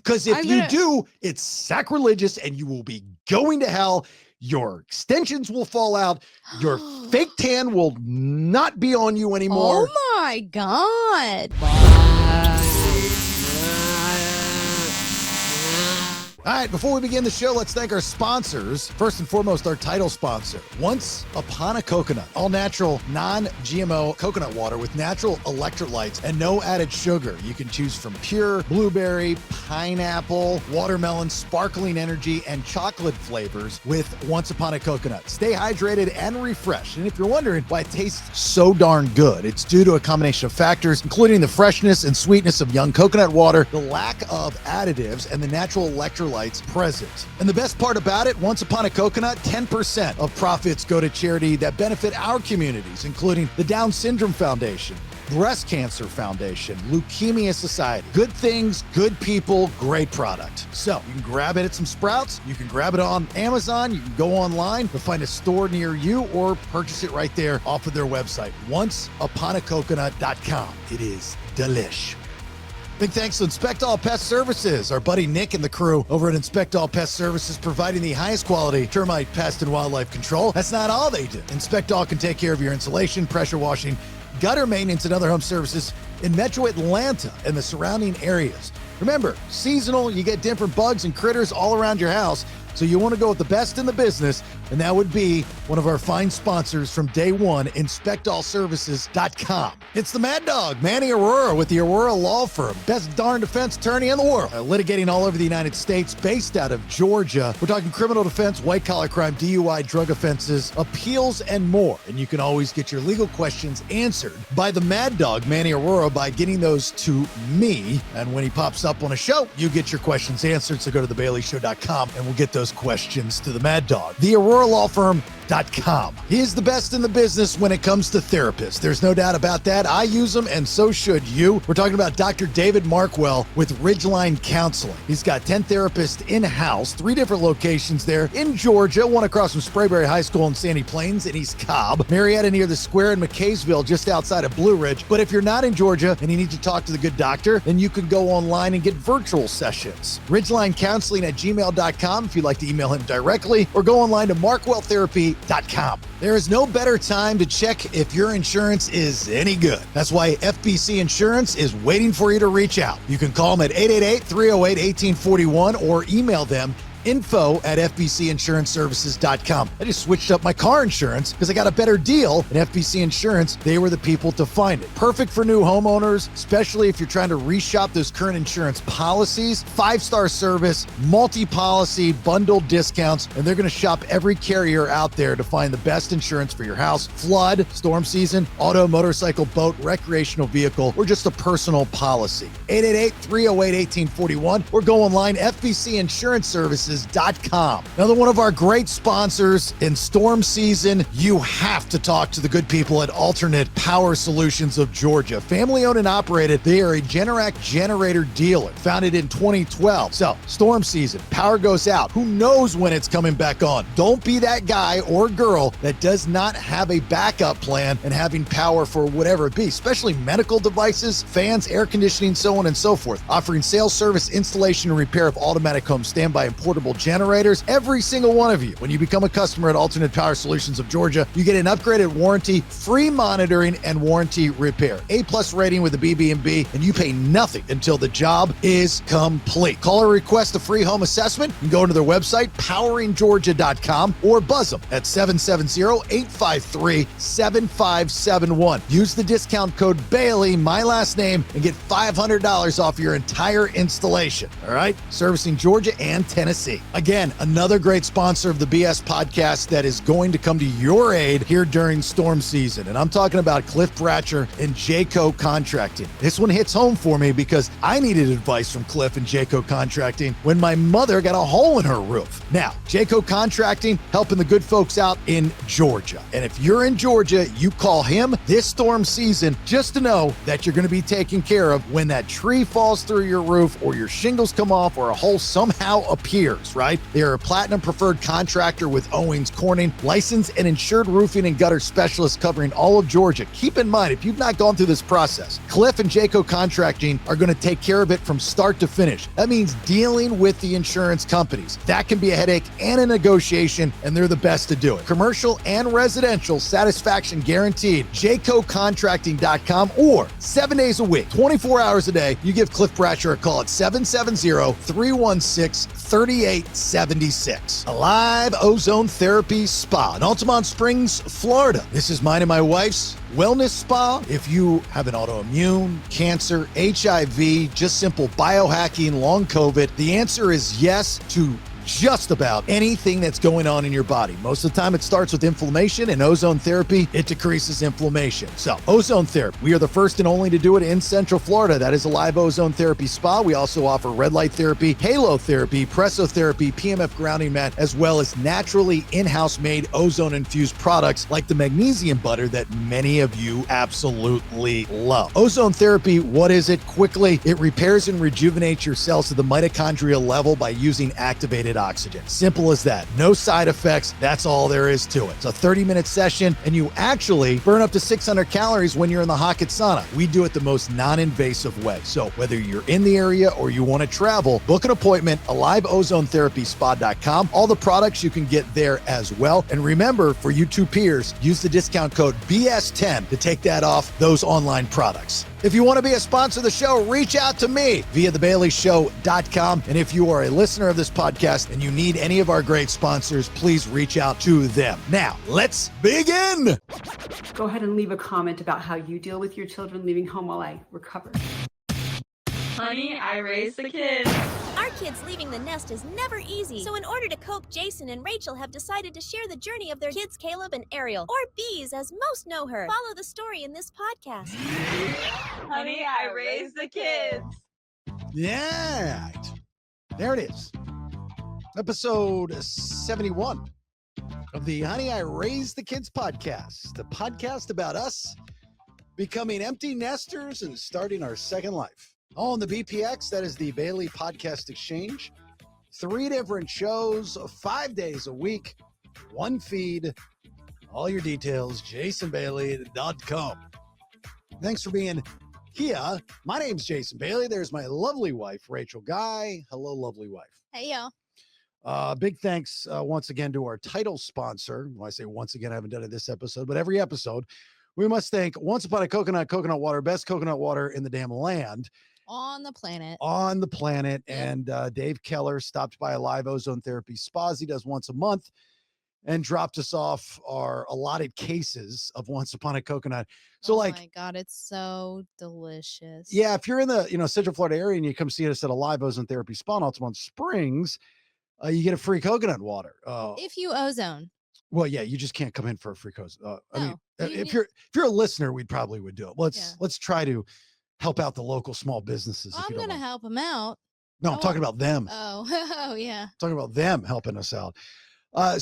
Because if you do, it's sacrilegious and you will be going to hell. Your extensions will fall out. Your fake tan will not be on you anymore. Oh my God. All right, before we begin the show, let's thank our sponsors. First and foremost, our title sponsor, Once Upon a Coconut, all-natural, non-GMO coconut water with natural electrolytes and no added sugar. You can choose from pure blueberry, pineapple, watermelon, sparkling energy, and chocolate flavors with Once Upon a Coconut. Stay hydrated and refreshed. And if you're wondering why it tastes so darn good, it's due to a combination of factors, including the freshness and sweetness of young coconut water, the lack of additives, and the natural electrolytes present. And the best part about it, Once Upon a Coconut, 10% of profits go to charity that benefit our communities, including the Down Syndrome Foundation, Breast Cancer Foundation, Leukemia Society. Good things, good people, great product. So you can grab it at some Sprouts. You can grab it on Amazon. You can go online to find a store near you or purchase it right there off of their website, onceuponacoconut.com. It is delish. Big thanks to Inspect All Pest Services, our buddy Nick and the crew over at Inspect All Pest Services, providing the highest quality termite, pest, and wildlife control. That's not all they do. Inspect All can take care of your insulation, pressure washing, gutter maintenance, and other home services in Metro Atlanta and the surrounding areas. Remember, seasonal, you get different bugs and critters all around your house, so you want to go with the best in the business, and that would be one of our fine sponsors from day one, InspectAllServices.com. It's the Mad Dog, Manny Aurora, with the Aurora Law Firm, best darn defense attorney in the world, litigating all over the United States, based out of Georgia. We're talking criminal defense, white-collar crime, DUI, drug offenses, appeals, and more. And you can always get your legal questions answered by the Mad Dog, Manny Aurora, by getting those to me. And when he pops up on a show, you get your questions answered. So go to thebaileyshow.com and we'll get those questions to the Mad Dog. The Aurora Law Firm. He is the best in the business when it comes to therapists. There's no doubt about that. I use them, and so should you. We're talking about Dr. David Markwell with Ridgeline Counseling. He's got 10 therapists in-house, 3 different locations there in Georgia, one across from Sprayberry High School in Sandy Plains in East Cobb, Marietta near the Square in McKaysville, just outside of Blue Ridge. But if you're not in Georgia and you need to talk to the good doctor, then you can go online and get virtual sessions. RidgelineCounseling@gmail.com if you'd like to email him directly, or go online to markwelltherapy.com. There is no better time to check if your insurance is any good. That's why FBC Insurance is waiting for you to reach out. You can call them at 888-308-1841 or email them info@fbcinsuranceservices.com. I just switched up my car insurance because I got a better deal at FBC Insurance. They were the people to find it. Perfect for new homeowners, especially if you're trying to reshop those current insurance policies. 5-star service, multi-policy, bundled discounts, and they're going to shop every carrier out there to find the best insurance for your house, flood, storm season, auto, motorcycle, boat, recreational vehicle, or just a personal policy. 888-308-1841 or go online, FBCInsuranceServices.com. Another one of our great sponsors in storm season. You have to talk to the good people at Alternate Power Solutions of Georgia. Family owned and operated. They are a Generac generator dealer, founded in 2012. So storm season, power goes out. Who knows when it's coming back on? Don't be that guy or girl that does not have a backup plan and having power for whatever it be, especially medical devices, fans, air conditioning, so on and so forth. Offering sales, service, installation, and repair of automatic home standby and portable generators, every single one of you. When you become a customer at Alternate Power Solutions of Georgia, you get an upgraded warranty, free monitoring, and warranty repair. A+ rating with the BB&B, and you pay nothing until the job is complete. Call or request a free home assessment. You can go to their website, poweringgeorgia.com, or buzz them at 770-853-7571. Use the discount code Bailey, my last name, and get $500 off your entire installation. All right? Servicing Georgia and Tennessee. Again, another great sponsor of the BS podcast that is going to come to your aid here during storm season. And I'm talking about Cliff Bratcher and Jayco Contracting. This one hits home for me because I needed advice from Cliff and Jayco Contracting when my mother got a hole in her roof. Now, Jayco Contracting helping the good folks out in Georgia. And if you're in Georgia, you call him this storm season just to know that you're going to be taken care of when that tree falls through your roof or your shingles come off or a hole somehow appears, right? They're a platinum preferred contractor with Owens Corning, licensed and insured roofing and gutter specialists covering all of Georgia. Keep in mind, if you've not gone through this process, Cliff and Jayco Contracting are going to take care of it from start to finish. That means dealing with the insurance companies. That can be a headache and a negotiation, and they're the best to do it. Commercial and residential satisfaction guaranteed. JaycoContracting.com, or 7 days a week, 24 hours a day. You give Cliff Bratcher a call at 770-316-3876. Alive Ozone Therapy Spa in Altamont Springs, Florida. This is mine and my wife's wellness spa. If you have an autoimmune, cancer, HIV, just simple biohacking, long COVID, the answer is yes to just about anything that's going on in your body. Most of the time it starts with inflammation, and ozone therapy, it decreases inflammation. So ozone therapy, we are the first and only to do it in Central Florida. That is Alive Ozone Therapy Spa. We also offer red light therapy, halo therapy, pressotherapy, PMF grounding mat, as well as naturally in-house made ozone infused products like the magnesium butter that many of you absolutely love. Ozone therapy, what is it? Quickly, it repairs and rejuvenates your cells to the mitochondrial level by using activated oxygen. Simple as that. No side effects. That's all there is to it. It's a 30-minute session, and you actually burn up to 600 calories when you're in the Hocket sauna. We do it the most non-invasive way. So whether you're in the area or you want to travel, book an appointment, aliveozonetherapyspa.com. All the products you can get there as well. And remember, for you two peers, use the discount code BS10 to take that off those online products. If you want to be a sponsor of the show, reach out to me via thebaileyshow.com. And if you are a listener of this podcast and you need any of our great sponsors, please reach out to them. Now, let's begin. Go ahead and leave a comment about how you deal with your children leaving home while I recover. Honey, I raised the kids. Our kids leaving the nest is never easy. So in order to cope, Jason and Rachel have decided to share the journey of their kids, Caleb and Ariel, or Beez as most know her. Follow the story in this podcast. Honey, I raised the kids. Yeah. There it is. Episode 71 of the Honey, I Raised the Kids podcast. The podcast about us becoming empty nesters and starting our second life. All on the BPX, that is the Bailey Podcast Exchange. 3 different shows, 5 days a week, one feed. All your details, jasonbailey.com. Thanks for being here. My name's Jason Bailey. There's my lovely wife, Rachel Guy. Hello, lovely wife. Hey, yo. Big thanks once again to our title sponsor. When I say once again, I haven't done it this episode, but every episode, we must thank Once Upon a Coconut Water, best coconut water in the damn land. On the planet. Yep. And Dave Keller stopped by Alive Ozone Therapy Spas. He does once a month, and dropped us off our allotted cases of Once Upon a Coconut. So oh my God, it's so delicious. Yeah, if you're in the Central Florida area and you come see us at Alive Ozone Therapy Spa in Altamont Springs, you get a free coconut water. If you ozone. Well, yeah, you just can't come in for a free coconut. I mean, if you're a listener, would do it. Let's try to help out the local small businesses. I'm going to help them out. No, I'm talking about them. Oh, yeah. I'm talking about them helping us out. I'm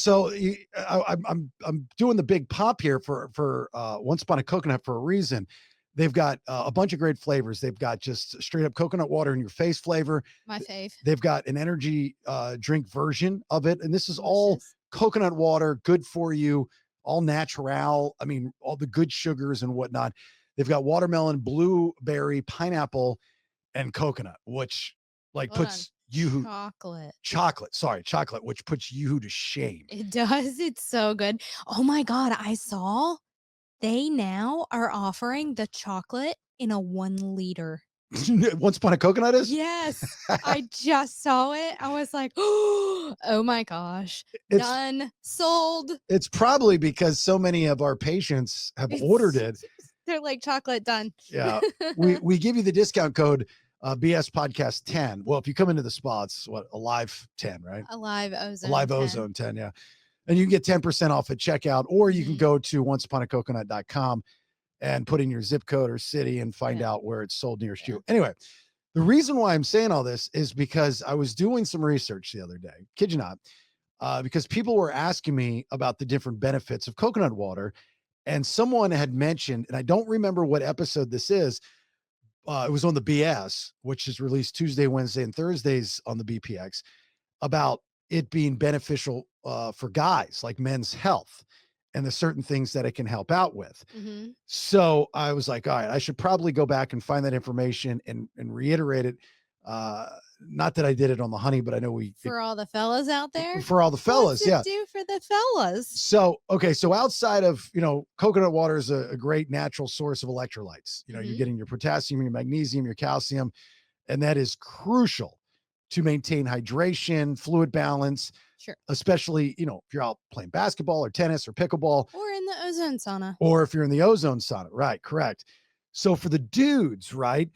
doing the big pop here for Once Upon a Coconut for a reason. They've got a bunch of great flavors. They've got just straight up coconut water in your face flavor. My fave. They've got an energy drink version of it. And this is all coconut water, good for you, all natural. I mean, all the good sugars and whatnot. They've got watermelon, blueberry, pineapple, and coconut, which puts chocolate, which puts you to shame. It does. It's so good. Oh my God. I saw they now are offering the chocolate in a 1 liter. Once Upon a Coconut is? Yes. I just saw it. I was like, oh my gosh. Done. Sold. It's probably because so many of our patients have ordered it. They're like, chocolate, done. Yeah. we give you the discount code BS Podcast 10. Well, if you come into the spa, it's Alive 10, right? Alive Ozone 10, yeah. And you can get 10% off at checkout, or you can go to onceuponacoconut.com and put in your zip code or city and find out where it's sold nearest you. Anyway, the reason why I'm saying all this is because I was doing some research the other day, kid you not, because people were asking me about the different benefits of coconut water. And someone had mentioned, and I don't remember what episode this is, it was on the BS, which is released Tuesday, Wednesday, and Thursdays on the BPX, about it being beneficial for guys, like men's health and the certain things that it can help out with. Mm-hmm. So I was like, all right, I should probably go back and find that information and reiterate it. Not that I did it on the honey, but I know For all the fellas out there. for all the fellas. What's it Yeah. do for the fellas? So, okay. So outside of, coconut water is a great natural source of electrolytes. You're Mhm. getting your potassium, your magnesium, your calcium, and that is crucial to maintain hydration, fluid balance, Sure. especially, if you're out playing basketball or tennis or pickleball, Or in the ozone sauna. or if you're in the ozone sauna. Right. Correct. So for the dudes, right,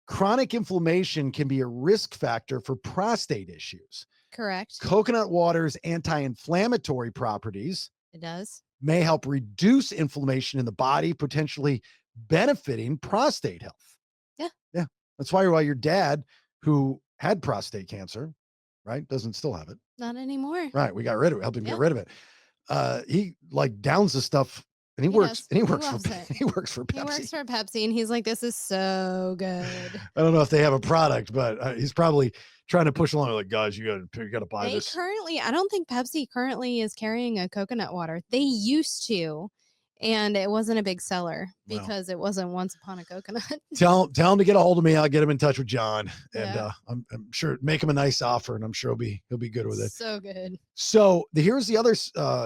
chronic inflammation can be a risk factor for prostate issues. Correct. Coconut water's anti-inflammatory properties It does. may help reduce inflammation in the body, potentially benefiting prostate health. Yeah. Yeah. That's why your dad, who had prostate cancer, right, doesn't still have it. Not anymore. Right. We got rid of it, helped him Yeah. get rid of it. He downs the stuff and he works does. He works for loves it. he works for Pepsi. He works for Pepsi and he's like, this is so good. I don't know if they have a product, but he's probably trying to push along like, guys, you gotta buy They this. I don't think Pepsi currently is carrying a coconut water. They used to, and it wasn't a big seller Wow. because it wasn't Once Upon a Coconut. Tell him to get a hold of me. I'll get him in touch with John, and Yeah. I'm sure make him a nice offer, and I'm sure he'll be good with it. So good. So here's the other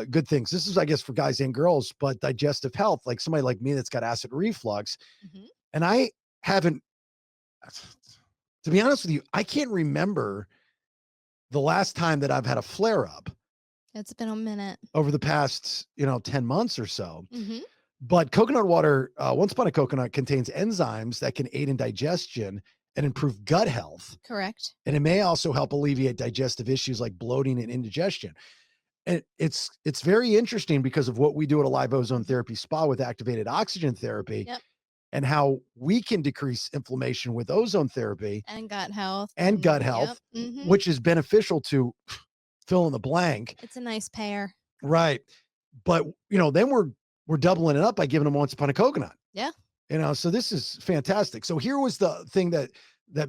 good things. This is, I guess, for guys and girls, but digestive health, like somebody like me that's got acid reflux, Mhm. and I haven't. To be honest with you, I can't remember the last time that I've had a flare up It's been a minute. over the past 10 months or so. Mm-hmm. But coconut water, Once Upon a Coconut, contains enzymes that can aid in digestion and improve gut health. Correct. And it may also help alleviate digestive issues like bloating and indigestion. And it's very interesting because of what we do at a live ozone therapy spa with activated oxygen therapy. Yep. And how we can decrease inflammation with ozone therapy And gut health. and gut health, Yep. Mhm. which is beneficial to fill in the blank. It's a nice pair. Right. But, then we're doubling it up by giving them Once Upon a Coconut. Yeah. So this is fantastic. So here was the thing that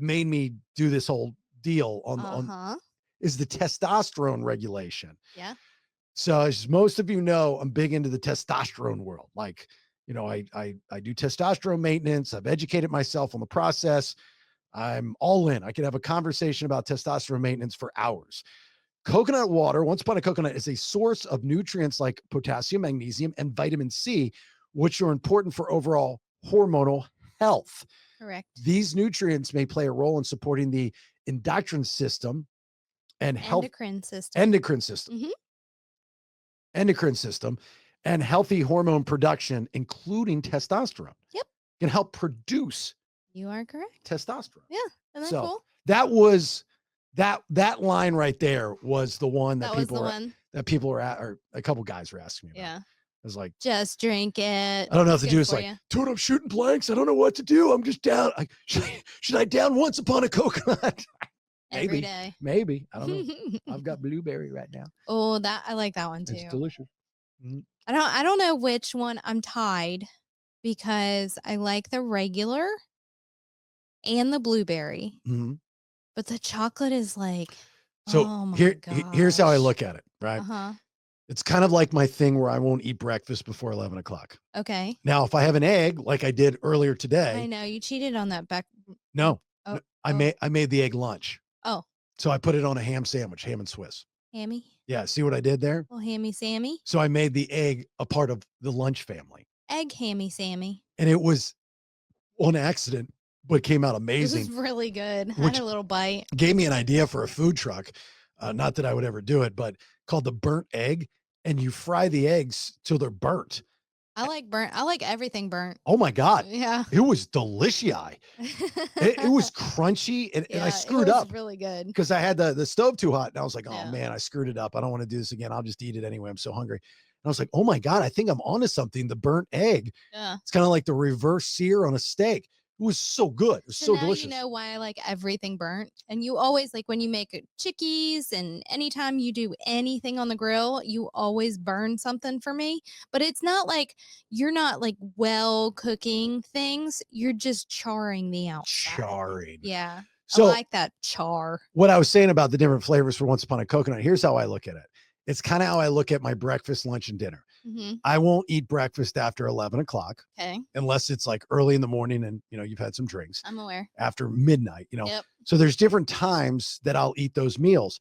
made me do this whole deal on is the testosterone regulation. Yeah. So as most of you know, I'm big into the testosterone world. Like, I do testosterone maintenance. I've educated myself on the process. I'm all in. I could have a conversation about testosterone maintenance for hours. Coconut water, Once Upon a Coconut, is a source of nutrients like potassium, magnesium, and vitamin C, which are important for overall hormonal health. Correct. These nutrients may play a role in supporting the endocrine system and Endocrine system. endocrine system. Mhm. Endocrine system and healthy hormone production, including testosterone. Yep. Can help produce You are correct. testosterone. Yeah. Isn't that So, cool? That was that line right there was the one that, That was the one. people were at, or a couple guys were asking me about. Yeah. I was like, Just drink it. I don't know if It's the good dude's for like, ya. dude, I'm shooting blanks. I don't know what to do. I'm just down. Should I down Once Upon a Coconut? Every maybe. day. Maybe. I don't know. I've got blueberry right now. Oh, I like that one too. It's delicious. I don't know which one. I'm tied because I like the regular and the blueberry, Mhm. but the chocolate is like, So oh my here's how I gosh. look at it, right? Uh-huh. It's kind of like my thing where I won't eat breakfast before 11 o'clock. Okay. Now, if I have an egg, like I did earlier I today, know you cheated on that back. no, Oh, I made the egg lunch. Oh, So I put it on a ham sandwich, ham and Swiss. hammy. Yeah. See what I did there? Well, hammy Sammy. So I made the egg a part of the lunch family, Egg hammy Sammy. and it was on accident, but came out This amazing. is really good. I Which- had a little bite. Gave me an idea for a food truck. Not that I would ever do it, but called the burnt egg. And you fry the eggs till they're burnt. I like burnt. I like everything burnt. Oh my God. Yeah. It was delicious. It was crunchy, and I screwed it was up really good. because I had the stove too hot. And I was like, oh Yeah. man, I screwed it up. I don't want to do this again. I'll just eat it anyway. I'm so hungry. And I was like, oh my God, I think I'm onto something. The burnt egg. Yeah. It's kind of like the reverse sear on a steak. It was so good. It was so now delicious. you know why I like everything burnt. And you always like when you make chickies and anytime you do anything on the grill, you always burn something for me. But it's not like you're not like well cooking things. You're just charring the outside. Charring. Yeah. So I like that char. what I was saying about the different flavors for Once Upon a Coconut, here's how I look at it. It's kind of how I look at my breakfast, lunch, and dinner. Mm-hmm. I won't eat breakfast after 11 o'clock Okay. unless it's like early in the morning and, you've had some drinks. I'm aware. After midnight, Yep. So there's different times that I'll eat those meals.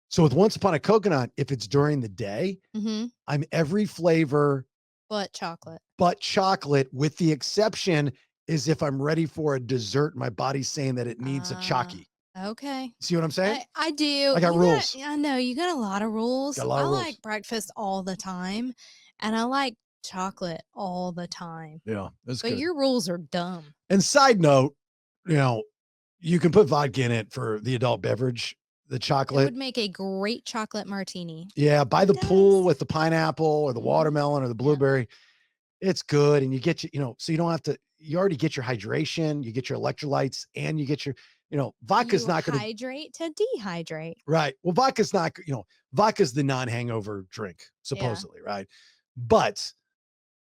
So with Once Upon a Coconut, if it's during the day, Mm-hmm. I'm every flavor But chocolate. but chocolate, with the exception is if I'm ready for a dessert, my body's saying that it needs a chalky. Okay. See what I'm saying? I do. I got rules. I know you got a lot of rules. Got a lot of I rules. like breakfast all the time, and I like chocolate all the time. Yeah, that's But good. your rules are dumb. And side note, you can put vodka in it for the adult beverage, the It chocolate. would make a great chocolate martini. Yeah, by the It pool does. with the pineapple or the Mhm. watermelon or the blueberry. It's good. And you get so you don't have to, you already get your hydration, you get your electrolytes, and you get your, vodka's You not going to, hydrate to dehydrate. right. Well, vodka's not, vodka's the non-hangover drink, supposedly, right? But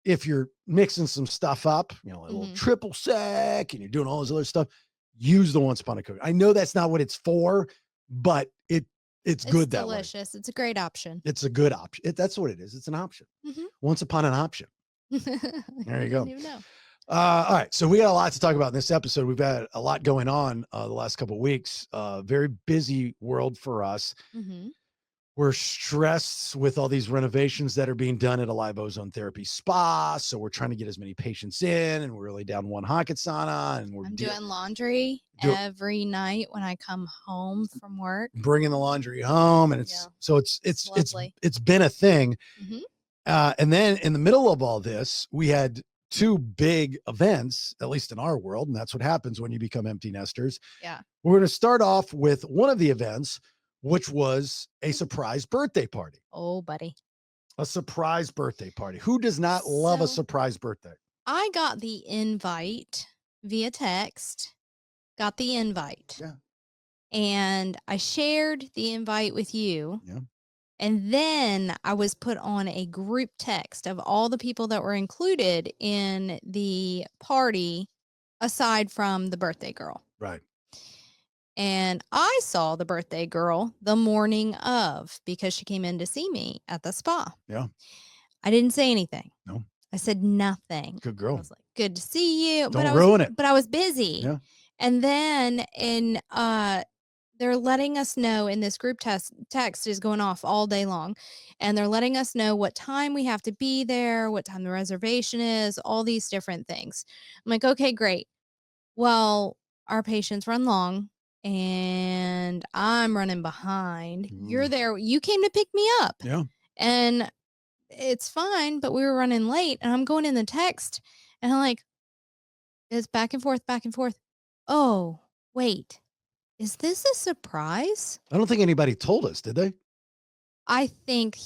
if you're mixing some stuff up, a little Mhm. triple sec and you're doing all this other stuff, use the Once Upon a Coconut. I know that's not what it's for, but it's good that way. Delicious. It's a great option. It's a good option. That's what it is. It's an option. Mhm. Once upon an option. There you go. Didn't even know. All right. So we got a lot to talk about in this episode. We've had a lot going on the last couple of weeks. Very busy world for us. Mm-hmm. We're stressed with all these renovations that are being done at a live ozone therapy spa. So we're trying to get as many patients in, and we're really down one hot sauna, and we're I'm doing laundry every night when I come home from work. bringing the laundry home, and it's been a thing. Mm-hmm. And then in the middle of all this, we had two big events, at least in our world, and that's what happens when you become empty nesters. Yeah. We're going to start off with one of the events, which was a surprise birthday party. Oh, buddy. A surprise birthday party. Who does not love a surprise birthday? I got the invite via text, got the invite. Yeah. And I shared the invite with you. Yeah. And then I was put on a group text of all the people that were included in the party, aside from the birthday girl. Right. And I saw the birthday girl the morning of because she came in to see me at the spa. Yeah. I didn't say anything. No. I said nothing. Good girl. I was like, good to see you. Don't ruin it. But I was busy. Yeah. And then they're letting us know in this group text is going off all day long. And they're letting us know what time we have to be there, what time the reservation is, all these different things. I'm like, okay, great. Well, our patients run long and I'm running behind. You're there. You came to pick me up. Yeah. And it's fine, but we were running late and I'm going in the text and I'm like, it's back and forth, back and forth. Oh, wait. Is this a surprise? I don't think anybody told us, did they? I think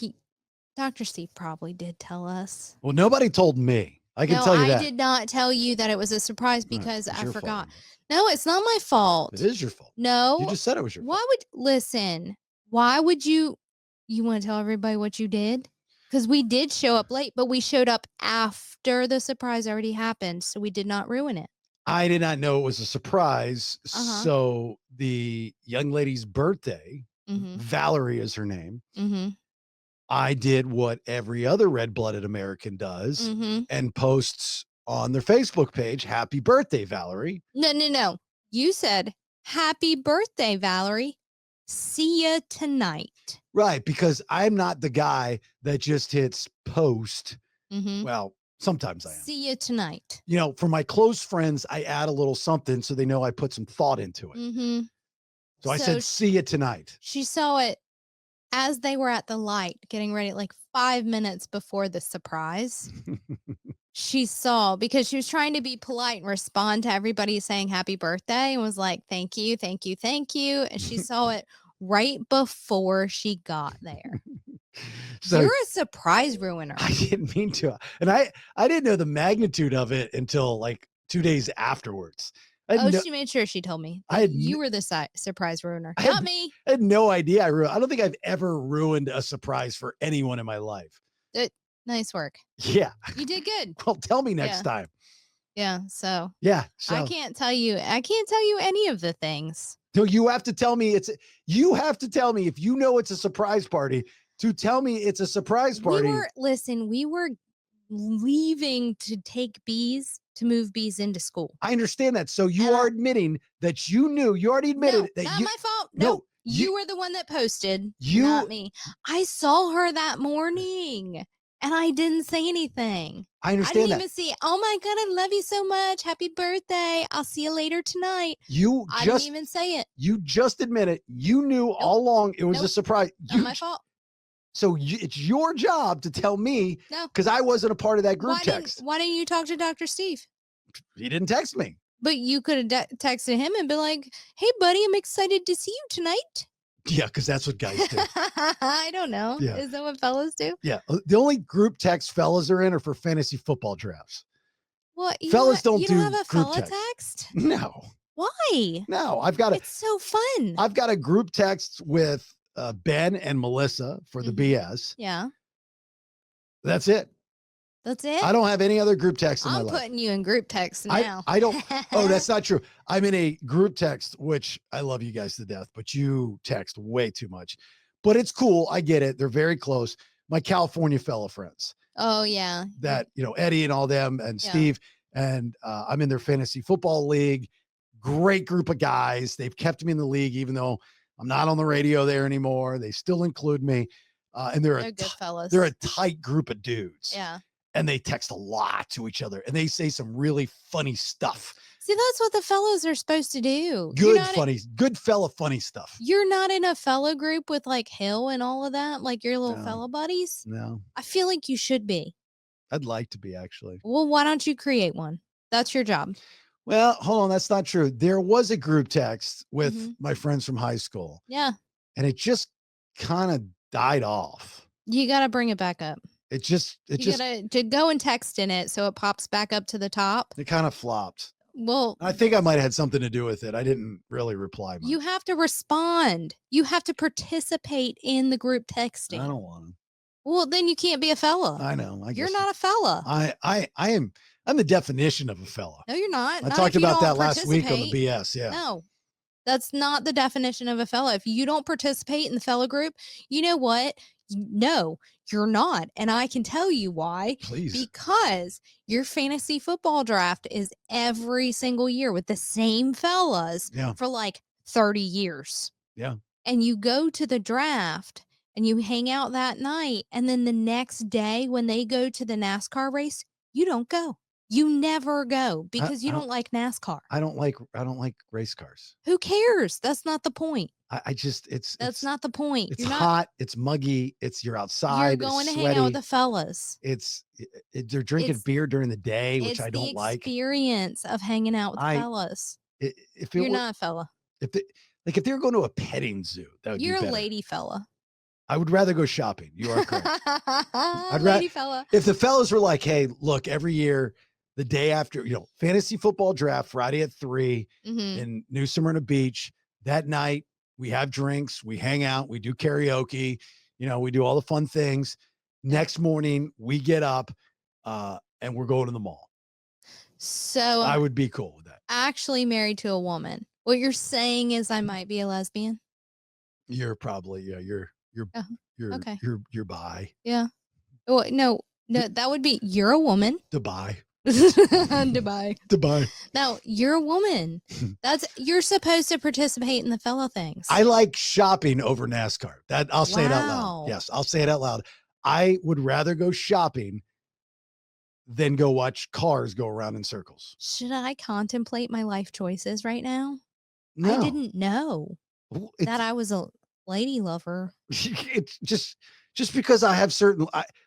Dr. Steve probably did tell us. Well, nobody told me. I can tell you that. I did not tell you that it was a surprise Right, because it's I your forgot. fault. No, it's not my fault. It is your fault. No. You just said it was your fault. Why would you want to tell everybody what you did? Because we did show up late, but we showed up after the surprise already happened. So we did not ruin it. I did not know it was a surprise. Uh-huh. So the young lady's birthday, Valerie is her name. Mm-hmm. I did what every other red-blooded American does Mm-hmm. and posts on their Facebook page, "Happy birthday, Valerie." No. You said, "Happy birthday, Valerie. See ya tonight." Right, because I'm not the guy that just hits post. Mm-hmm. Well, sometimes I am. See ya tonight. For my close friends, I add a little something so they know I put some thought into it. Mm-hmm. So I said, "See you tonight." She saw it as they were at the light getting ready, like 5 minutes before the surprise. She saw, because she was trying to be polite and respond to everybody saying happy birthday, and was like, thank you, thank you, thank you. And she saw it right before she got there. So You're a surprise ruiner. I didn't mean to. And I didn't know the magnitude of it until like 2 days afterwards. She made sure she told me. You were the surprise ruiner, not me. I had no idea. I don't think I've ever ruined a surprise for anyone in my life. Nice work. Yeah. You did good. Well, tell me next time. Yeah. So yeah. I can't tell you any of the things. No, you have to tell me you have to tell me if you know it's a surprise party, to tell me it's a surprise party. We were leaving to take Beez to move Beez into school. I understand that. So you are admitting that you knew, you already admitted that not you, my fault. no, No, you were the one that posted, you, not me. I saw her that morning and I didn't say anything. I I understand didn't that. even see, oh my God, I love you so much. Happy birthday. I'll see you later tonight. I didn't even say it. You just admitted you knew all along it was a surprise. Not my fault. So it's your job to tell me, No, because I wasn't a part of that group text. Why didn't you talk to Dr. Steve? He didn't text me. But you could have texted him and been like, hey, buddy, I'm excited to see you tonight. Yeah, because that's what guys do. I don't know. Yeah. Is that what fellas do? Yeah. The only group text fellas are in are for fantasy football drafts. What? Fellas don't do have a group fella text. text? No. Why? No. It's so fun. I've got a group text with Ben and Melissa for the BS. Yeah. That's it. That's it? I don't have any other group text in my I'm life. putting you in group text now. I don't. Oh, that's not true. I'm in a group text, which I love you guys to death, but you text way too much. But it's cool. I get it. They're very close. My California fellow friends. Oh, yeah. That, Eddie and all them and Steve. And I'm in their fantasy football league. Great group of guys. They've kept me in the league, even though I'm not on the radio there anymore. They still include me. And they're good fellas. They're a tight group of dudes. Yeah. And they text a lot to each other. And they say some really funny stuff. See, that's what the fellows are supposed to do. Good fella funny stuff. You're not in a fellow group with like Hill and all of that, like your little fellow buddies? No. I feel like you should be. I'd like to be, actually. Well, why don't you create one? That's your job. Well, hold on. That's not true. There was a group text with my friends from high school. Yeah. And it just kind of died off. You got to bring it back up. You got to go and text in it so it pops back up to the top. It kind of flopped. Well, I think I might have had something to do with it. I didn't really reply much. You have to respond. You have to participate in the group texting. I don't want to. Well, then you can't be a fella. I know. You're not a fella. I'm the definition of a fella. No, you're not. I talked about that last week on the BS. Yeah. No, that's not the definition of a fella. If you don't participate in the fella group, you know what? No, you're not. And I can tell you why. Please. Because your fantasy football draft is every single year with the same fellas for like 30 years. Yeah. And you go to the draft and you hang out that night. And then the next day when they go to the NASCAR race, you don't go. You never go because you don't like NASCAR. I don't like race cars. Who cares? That's not the point. That's not the point. It's hot. It's muggy. You're outside. You're going to hang out with the fellas. They're drinking beer during the day, which I don't like. It's the experience of hanging out with fellas. You're not a fella. If they were going to a petting zoo, that would be better. You're a lady fella. I would rather go shopping. You are correct. Lady fella. If the fellas were like, hey, look, every year, the day after, fantasy football draft, Friday at 3 in New Smyrna Beach, that night, we have drinks, we hang out, we do karaoke, we do all the fun things. Next morning, we get up and we're going to the mall. So I would be cool with that. Actually married to a woman. What you're saying is I might be a lesbian? You're probably, you're okay. You're bi. Yeah. Oh, no, that would be you're a woman. Dubai. No, you're a woman. You're supposed to participate in the fellow things. I like shopping over NASCAR. That I'll say it out loud. Yes, I'll say it out loud. I would rather go shopping than go watch cars go around in circles. Should I contemplate my life choices right now? No. I didn't know that I was a lady lover. It's just because I have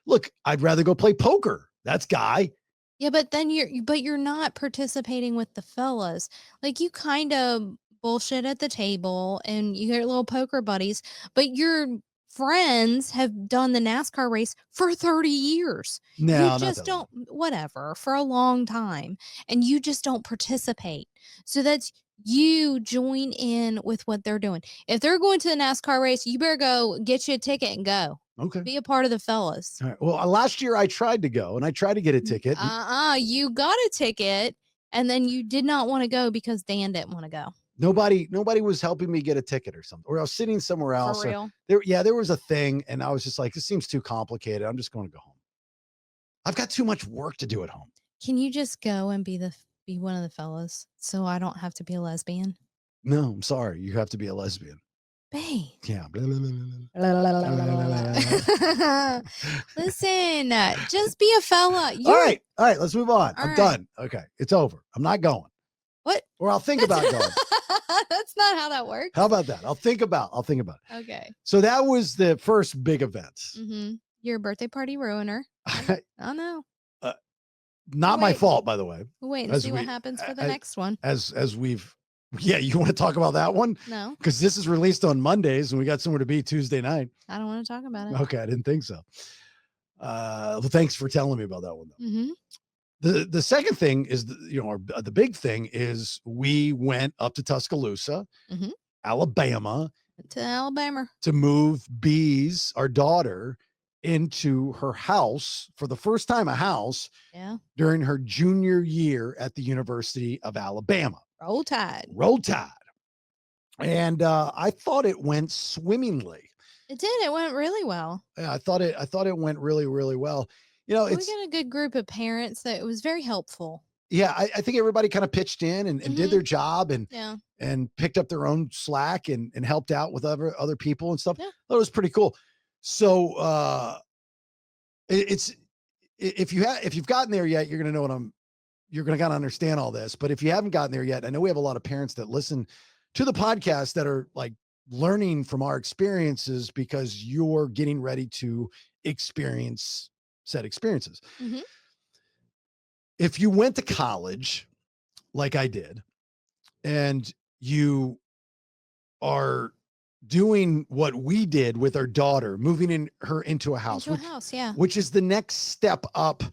look, I'd rather go play poker. That's guy. Yeah, but then you're not participating with the fellas. Like you kind of bullshit at the table and you get little poker buddies, but your friends have done the NASCAR race for 30 years. No, you just don't, whatever, for a long time. And you just don't participate. So that's you join in with what they're doing. If they're going to the NASCAR race, you better go get you a ticket and go. Okay. Be a part of the fellas. All right. Well, last year I tried to go and I tried to get a ticket. You got a ticket and then you did not want to go because Dan didn't want to go. Nobody was helping me get a ticket or something, or I was sitting somewhere else. For real. There was a thing, and I was just like, this seems too complicated. I'm just going to go home. I've got too much work to do at home. Can you just go and be one of the fellas so I don't have to be a lesbian? No, I'm sorry. You have to be a lesbian. Babe. Yeah. Listen, just be a fella. All right. Let's move on. All I'm right. done. Okay. It's over. I'm not going. What? Or I'll think about going. That's not how that works. How about that? I'll think about it. Okay. So that was the first big event. Mm-hmm. Your birthday party ruiner. I know. Not my fault, by the way. We'll wait and see what happens for the next one. As we've, you want to talk about that one? No. Because this is released on Mondays and we got somewhere to be Tuesday night. I don't want to talk about it. Okay, I didn't think so. Well, thanks for telling me about that one, though. Mm-hmm. The second thing is, the big thing is we went up to Tuscaloosa, Alabama, to move Beez, our daughter, into her house for the first time, during her junior year at the University of Alabama. Roll Tide. And I thought it went swimmingly. It did. It went really well. Yeah, I thought it went really, really well. We got a good group of parents that it was very helpful. Yeah, I think everybody kind of pitched in and did their job and picked up their own slack and helped out with other people and stuff. Yeah. That was pretty cool. So if you've gotten there yet, you're gonna know you're gonna kind of understand all this. But if you haven't gotten there yet, I know we have a lot of parents that listen to the podcast that are like learning from our experiences because you're getting ready to experience said experiences. Mm-hmm. If you went to college like I did, and you are doing what we did with our daughter, moving her into a house, which is the next step up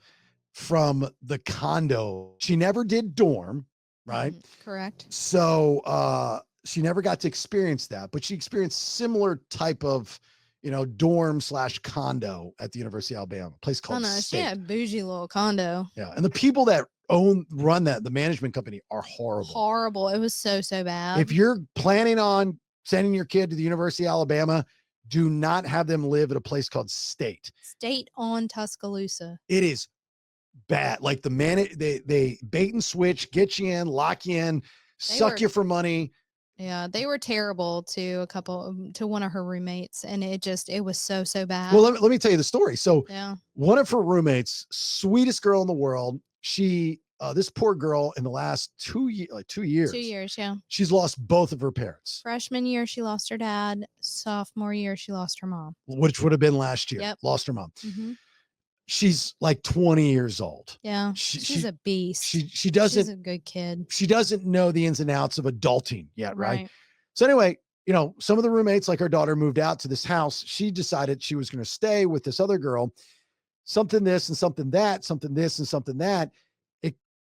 from the condo. She never did dorm, right? Correct. So she never got to experience that, but she experienced similar type of, dorm / condo at the University of Alabama, a place called State. She had a bougie little condo. Yeah. And the people that run the management company are horrible. It was so bad. If you're planning on sending your kid to the University of Alabama, do not have them live at a place called State on Tuscaloosa. It is bad. Like they bait and switch, get you in, lock you in, suck you for money. Yeah, they were terrible to one of her roommates, and it was so bad. Well, let me tell you the story. So one of her roommates, sweetest girl in the world, she this poor girl in the last 2 years, 2 years. 2 years, yeah. She's lost both of her parents. Freshman year, she lost her dad. Sophomore year, she lost her mom. Which would have been last year. Yep. Lost her mom. Mm-hmm. She's like 20 years old. Yeah. She's a beast. She's a good kid. She doesn't know the ins and outs of adulting yet, right? So anyway, some of the roommates, like our daughter, moved out to this house. She decided she was going to stay with this other girl. Something this and something that, something this and something that.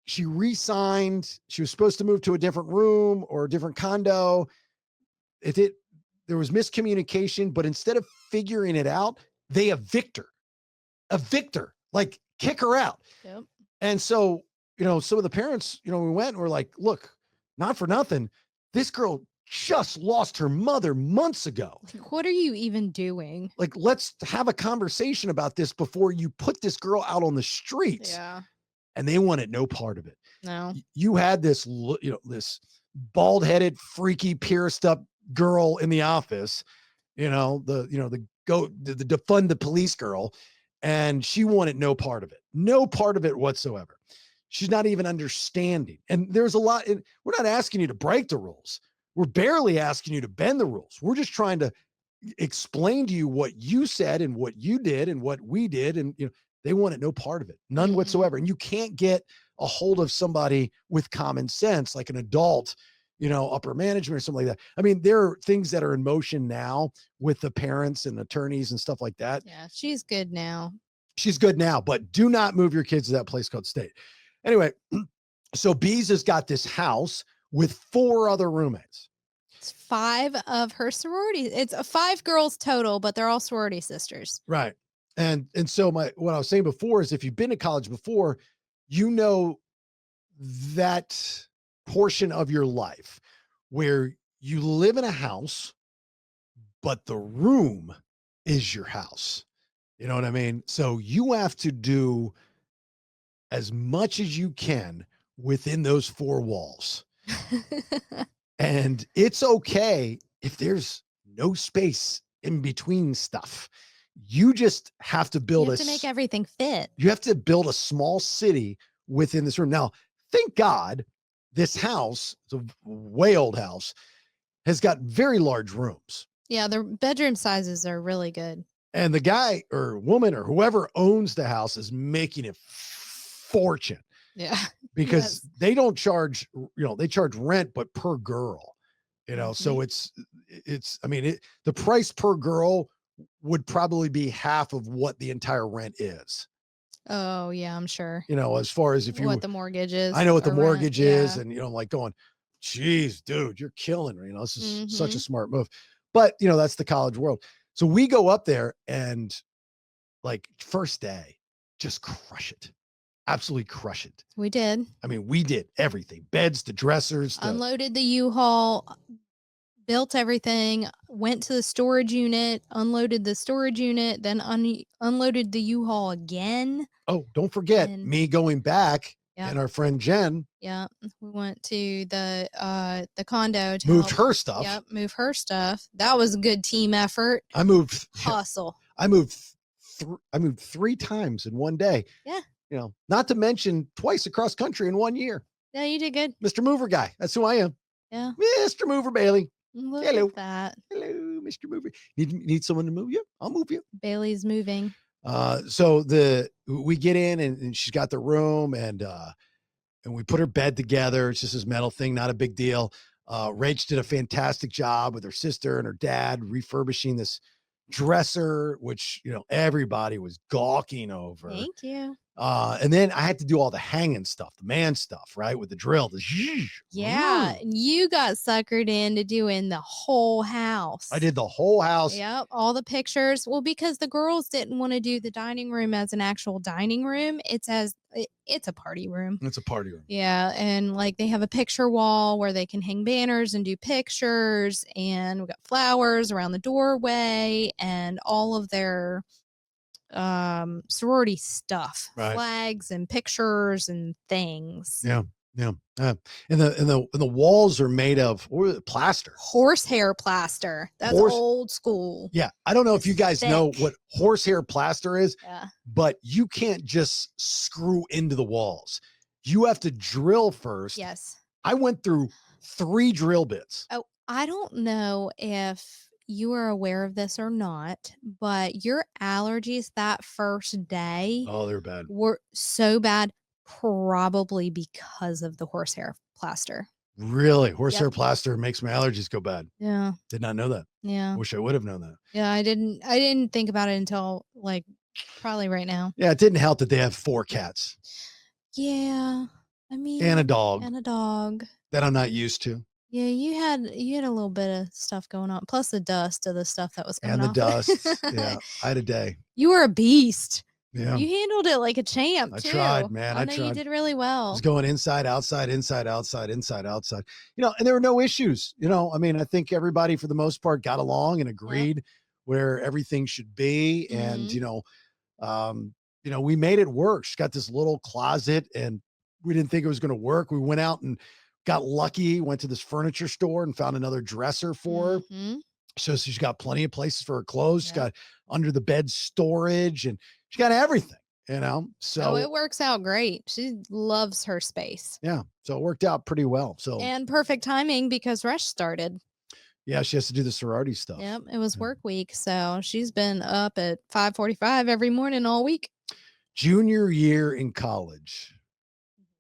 She re-signed. She was supposed to move to a different room or a different condo. There was miscommunication, but instead of figuring it out, they evict her, like kick her out. Yep. And so, some of the parents, we went and we're like, look, not for nothing, this girl just lost her mother months ago. What are you even doing? Like, let's have a conversation about this before you put this girl out on the streets. Yeah. And they wanted no part of it. No. You had this, this bald-headed, freaky, pierced up girl in the office, the defund the police girl. And she wanted no part of it whatsoever. She's not even understanding. And there's a lot. We're not asking you to break the rules. We're barely asking you to bend the rules. We're just trying to explain to you what you said and what you did and what we did. And, they wanted no part of it, none whatsoever. And you can't get a hold of somebody with common sense, like an adult, upper management or something like that. I mean, there are things that are in motion now with the parents and attorneys and stuff like that. Yeah, she's good now. But do not move your kids to that place called State. Anyway, so Beez has got this house with 4 other roommates. It's 5 of her sororities. It's 5 girls total, but they're all sorority sisters. Right. And so what I was saying before is if you've been to college before, that portion of your life where you live in a house, but the room is your house. You know what I mean? So you have to do as much as you can within those four walls. And it's okay if there's no space in between stuff. You just have to You build have to make everything fit. you have to build a small city within this room. Now, thank God this house, it's a way old house, has got very large rooms. Yeah, the bedroom sizes are really good. And the guy or woman or whoever owns the house is making a fortune Yeah. because Yes. they don't charge, they charge rent, but per girl, so the price per girl would probably be half of what the entire rent is, Oh, yeah, I'm sure. as far as if you, What the mortgage is. I know what the or rent, mortgage is. yeah. And, I'm like going, geez, dude, you're killing me. This is such a Mhm. smart move, but that's the college world. So we go up there and like first day, just crush it. Absolutely crush it. We did. I mean, we did everything. Beds, the dressers, Unloaded the U-Haul, built everything, went to the storage unit, unloaded the storage unit, then unloaded the U-Haul again. oh, don't forget And- me going back Yeah. and our friend Jen Yeah. We went to the condo to moved help- her stuff. Yep, move her stuff. That was a good team effort. I moved Hustle. I moved 3 times in one day. Yeah. Not to mention twice across country in 1 year. Yeah, you did good. Mr. Mover guy. That's who I am. Yeah. Mr. Mover Bailey. Look Hello. at that. Hello, Mr. Mover. Need someone to move you? I'll move you. Bailey's moving. So we get in and she's got the room and we put her bed together. It's just this metal thing, not a big deal. Rach did a fantastic job with her sister and her dad refurbishing this dresser, which everybody was gawking over. Thank you. And then I had to do all the hanging stuff, the man stuff, right? With the drill. Yeah, and you got suckered into doing the whole house. I did the whole house. Yep, all the pictures. Well, because the girls didn't want to do the dining room as an actual dining room. It's a party room. It's a party room. Yeah, and like they have a picture wall where they can hang banners and do pictures, and we got flowers around the doorway and all of their sorority stuff, Right. flags and pictures and things. Yeah. And the walls are made of plaster. Horsehair plaster. That's old school. Yeah. I don't know if you guys know Thick. what horsehair plaster is, Yeah. but you can't just screw into the walls. You have to drill first. Yes. I went through 3 drill bits. Oh, I don't know if you are aware of this or not, but your allergies that first day Oh, they're bad. were so bad, probably because of the horsehair plaster. Really? Horsehair plaster makes my allergies go bad. Yeah. Did not know that. Yeah. Wish I would have known that. Yeah. I didn't think about it until like probably right now. Yeah. It didn't help that they have 4 cats Yeah. I mean, and a dog and a dog. that I'm not used to. Yeah, you had a little bit of stuff going on, plus the dust of the stuff that was coming And the off. dust. Yeah. I had a day. You were a beast. Yeah. You handled it like a champ. I too. tried, man. I know you tried. did really I well. was going inside, outside, inside, outside, inside, outside. And there were no issues. I mean, I think everybody for the most part got along and agreed where everything should be. And, we made it work. She's got this little closet and we didn't think it was going to work. We went out and got lucky, went to this furniture store and found another dresser for her. Mhm. So she's got plenty of places for her clothes. She's Yeah. got under the bed storage and she's got everything, so Oh, it works out great. She loves her space. yeah, so it worked out pretty well. So And perfect timing because Rush started. yeah, she has to do the sorority stuff. Yep, it was Yeah. work week, so she's been up at 5:45 every morning all week. Junior year in college.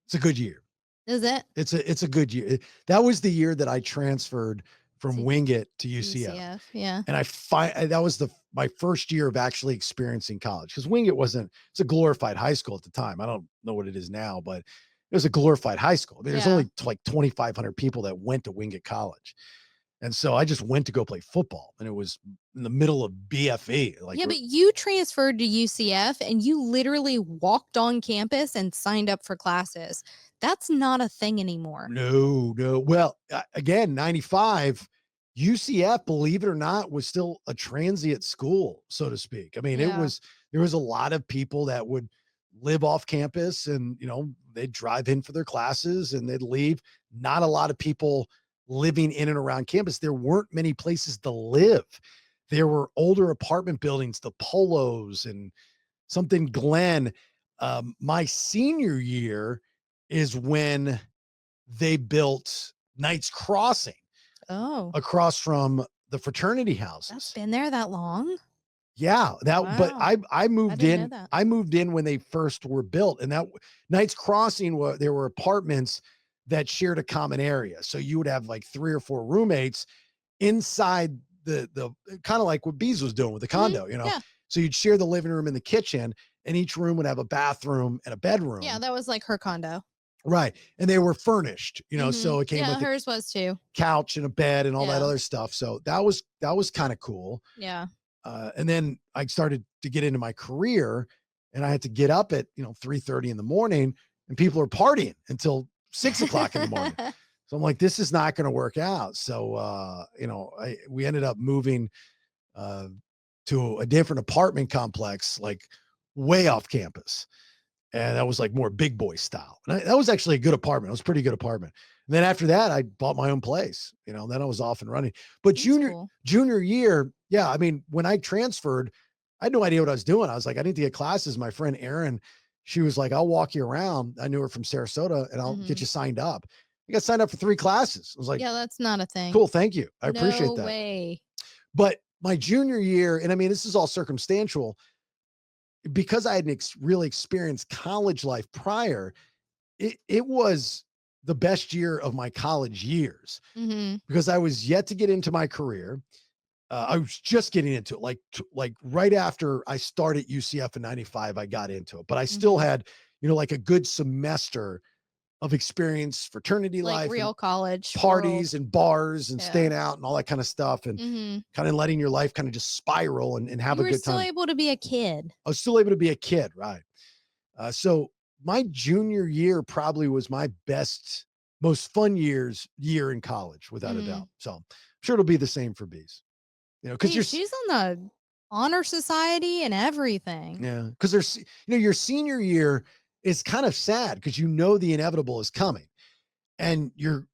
It's a good year. Is it? It's a good year. That was the year that I transferred from To Wingate to UCF. UCF, yeah. And that was my first year of actually experiencing college because Wingate it's a glorified high school at the time. I don't know what it is now, but it was a glorified high school. There's Yeah. only like 2,500 people that went to Wingate College. And so I just went to go play football, and it was in the middle of BFE. Like, Yeah, but you transferred to UCF and you literally walked on campus and signed up for classes. That's not a thing anymore. no. Well, again, 95, UCF, believe it or not, was still a transient school, so to speak. I mean, Yeah. there was a lot of people that would live off campus and, they'd drive in for their classes and they'd leave. Not a lot of people living in and around campus. There weren't many places to live. There were older apartment buildings, the Polos and something Glen. My senior year is when they built Knights Crossing Oh, across from the fraternity that's houses. been there that long? Yeah, but Wow. I moved didn't know in. that. I moved in when they first were built, and that Knights Crossing, there were apartments that shared a common area. So you would have like 3 or 4 roommates inside the kind of like what Beez was doing with the condo, Yeah. So you'd share the living room and the kitchen, and each room would have a bathroom and a bedroom. Yeah, that was like her condo. Right. And they were furnished, so it came Yeah, with a hers was too. couch and a bed and all that Yeah. other stuff. So that was kind of cool. Yeah. And then I started to get into my career, and I had to get up at 3:30 in the morning, and people are partying until 6 o'clock in the morning. So I'm like, this is not going to work out. So we ended up moving to a different apartment complex, like way off campus. And that was like more big boy style. And that was actually a good apartment. It was a pretty good apartment. And then after that, I bought my own place, then I was off and running. But That's junior cool. junior year, yeah, I mean, when I transferred, I had no idea what I was doing. I was like, I need to get classes. My friend Erin, she was like, I'll walk you around. I knew her from Sarasota, and I'll get you signed up. I got signed up for 3 classes. I was like, Yeah, that's not a thing. cool, thank you. I appreciate No that. way. But my junior year, and I mean, this is all circumstantial, because I hadn't really experienced college life prior, it was the best year of my college years Mm-hmm. because I was yet to get into my career. I was just getting into it, like right after I started UCF in 95, I got into it, but I still had, like a good semester of experience, fraternity Like life, real and college parties and bars and Yeah. staying out and all that kind of stuff, and kind of letting your life kind of just spiral and have You a were good still time. able to be a kid. I was still able to be a kid, right? So my junior year probably was my best, most fun year in college, without a doubt. So I'm sure it'll be the same for Beez, because Hey, she's on the honor society and everything. yeah, because there's, your senior year is kind of sad because the inevitable is coming, and you're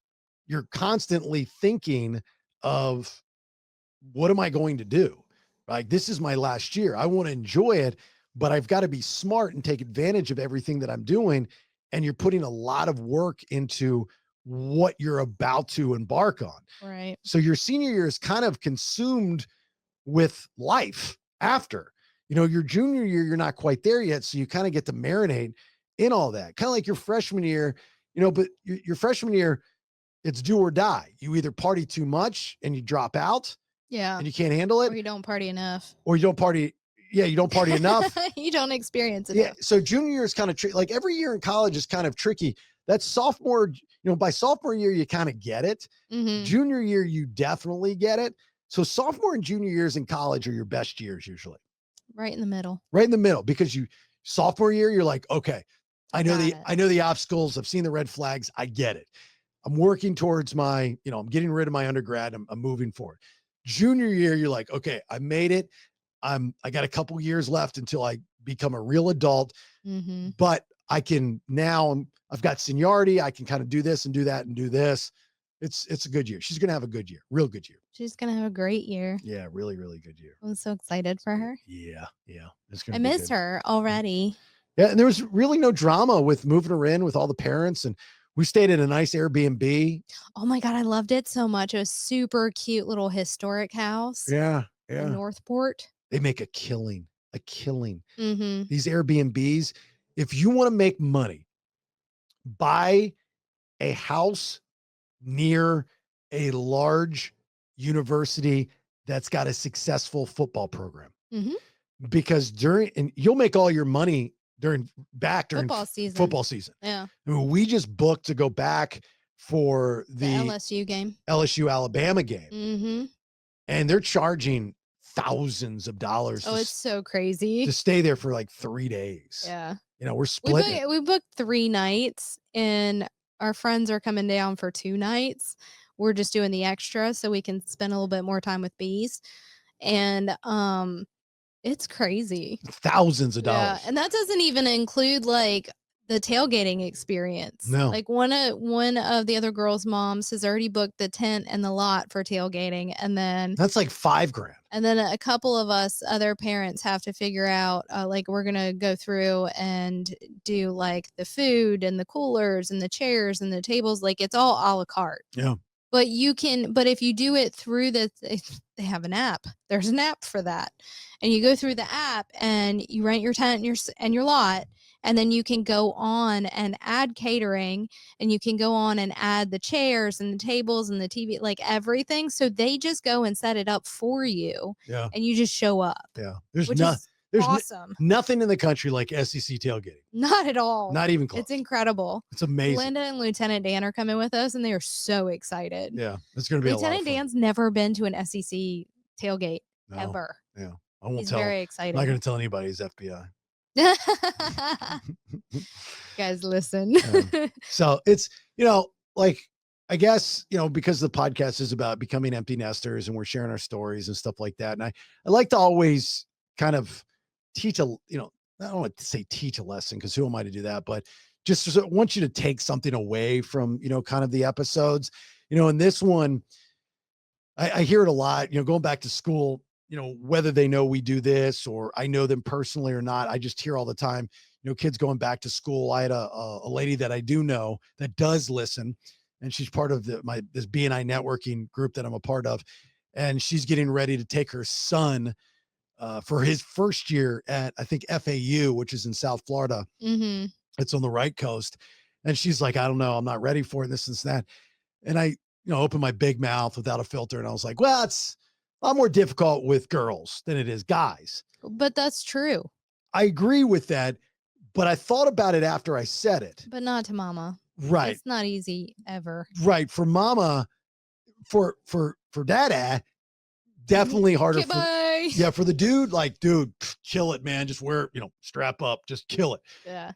constantly thinking of, what am I going to do? Like, this is my last year. I want to enjoy it, but I've got to be smart and take advantage of everything that I'm doing. And you're putting a lot of work into what you're about to embark on. Right. So your senior year is kind of consumed with life after. Your junior year, you're not quite there yet. So you kind of get to marinate in all that. Kind of like your freshman year, but your freshman year, it's do or die. You either party too much and you drop out, Yeah. and you can't handle it, Or you don't party enough. or you don't party. Yeah, you don't party enough. You don't experience it. Yeah. So junior year is kind of like every year in college is kind of tricky. That's sophomore, by sophomore year, you kind of get it. Mm-hmm. Junior year, you definitely get it. So sophomore and junior years in college are your best years usually. Right in the middle. Right in the middle, because sophomore year, you're like, okay, I know Got it. the obstacles. I've seen the red flags. I get it. I'm working towards my, I'm getting rid of my undergrad. I'm moving forward. Junior year, you're like, okay, I made it. I got a couple years left until I become a real adult, but I can now, I've got seniority. I can kind of do this and do that and do this. It's a good year. She's going to have a good year, real good year. She's going to have a great year. Yeah. Really, really good year. I'm so excited for her. Yeah. Yeah. I miss her already. Yeah. And there was really no drama with moving her in with all the parents, and we stayed in a nice Airbnb. Oh my God, I loved it so much. It was super cute little historic house. Yeah. In Yeah. Northport. They make a killing. Mm-hmm. These Airbnbs, if you want to make money, buy a house near a large university that's got a successful football program. Because and you'll make all your money during football season. Football season. Yeah. I mean, we just booked to go back for The the LSU game. LSU Alabama game. Mm-hmm. And they're charging thousands of dollars Oh, it's so crazy. to stay there for like 3 days. Yeah. You know, we're splitting it. We booked 3 nights, and our friends are coming down for 2 nights. We're just doing the extra so we can spend a little bit more time with Beez. And it's crazy. Thousands of Yeah, dollars. and that doesn't even include like the tailgating experience. No. Like one of the other girls' moms has already booked the tent and the lot for tailgating, and then That's like $5,000. a couple of us other parents have to figure out like we're gonna go through and do like the food and the coolers and the chairs and the tables. Like it's all a la carte. Yeah. But if you do it through they have an app. There's an app for that. And you go through the app and you rent your tent and your lot, and then you can go on and add catering, and you can go on and add the chairs and the tables and the TV, like everything. So they just go and set it up for you. Yeah. And you just show up. Yeah. There's There's awesome. Nothing in the country like SEC tailgating. Not at all. Not even close. It's incredible. It's amazing. Linda and Lieutenant Dan are coming with us, and they are so excited. Yeah. It's going to be Lieutenant a lot of fun. Dan's never been to an SEC tailgate ever. Yeah. I won't He's tell. very I'm excited. not going to tell anybody he's FBI. Guys, listen. So it's, like, I guess, because the podcast is about becoming empty nesters and we're sharing our stories and stuff like that. And I like to always kind of teach I don't want to say teach a lesson because who am I to do that? But just want you to take something away from, kind of the episodes, in this one, I hear it a lot, going back to school, whether they know we do this or I know them personally or not. I just hear all the time, kids going back to school. I had a lady that I do know that does listen, and she's part of this BNI networking group that I'm a part of. And she's getting ready to take her son for his first year at, I think, FAU, which is in South Florida. Mm-hmm. It's on the right coast. And she's like, I don't know, I'm not ready for it, this and that. And I, opened my big mouth without a filter. And I was like, well, it's a lot more difficult with girls than it is guys. But that's true. I agree with that. But I thought about it after I said it. But not to mama. Right. It's not easy ever. Right. For mama, for dada, definitely harder. For the dude, like, dude, kill it, man. Just wear, strap up, just kill it. Yeah.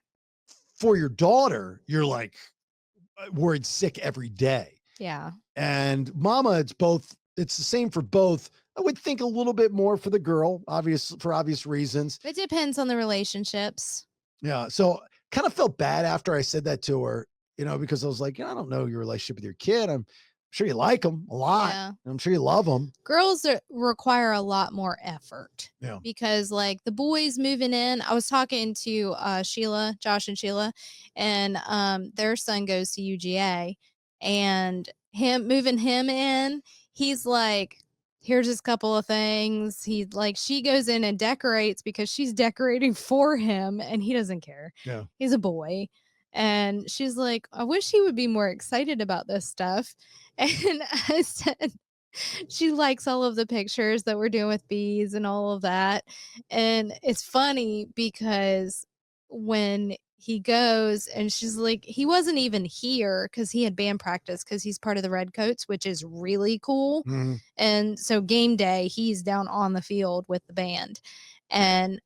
For your daughter, you're like worried sick every day. Yeah. And mama, it's the same for both. I would think a little bit more for the girl, for obvious reasons. It depends on the relationships. Yeah. So kind of felt bad after I said that to her, because I was like, I don't know your relationship with your kid. I'm sure you like them a lot. Yeah. I'm sure you love them. Girls require a lot more effort. Yeah. Because like the boys moving in, I was talking to Josh and Sheila, and their son goes to UGA, and moving him in, he's like, here's just a couple of things. She goes in and decorates because she's decorating for him, and he doesn't care. Yeah. He's a boy. And she's like, I wish he would be more excited about this stuff. And I said, she likes all of the pictures that we're doing with Beez and all of that. And it's funny because when he goes and she's like, he wasn't even here because he had band practice because he's part of the Redcoats, which is really cool. Mm-hmm. And so game day, he's down on the field with the band. And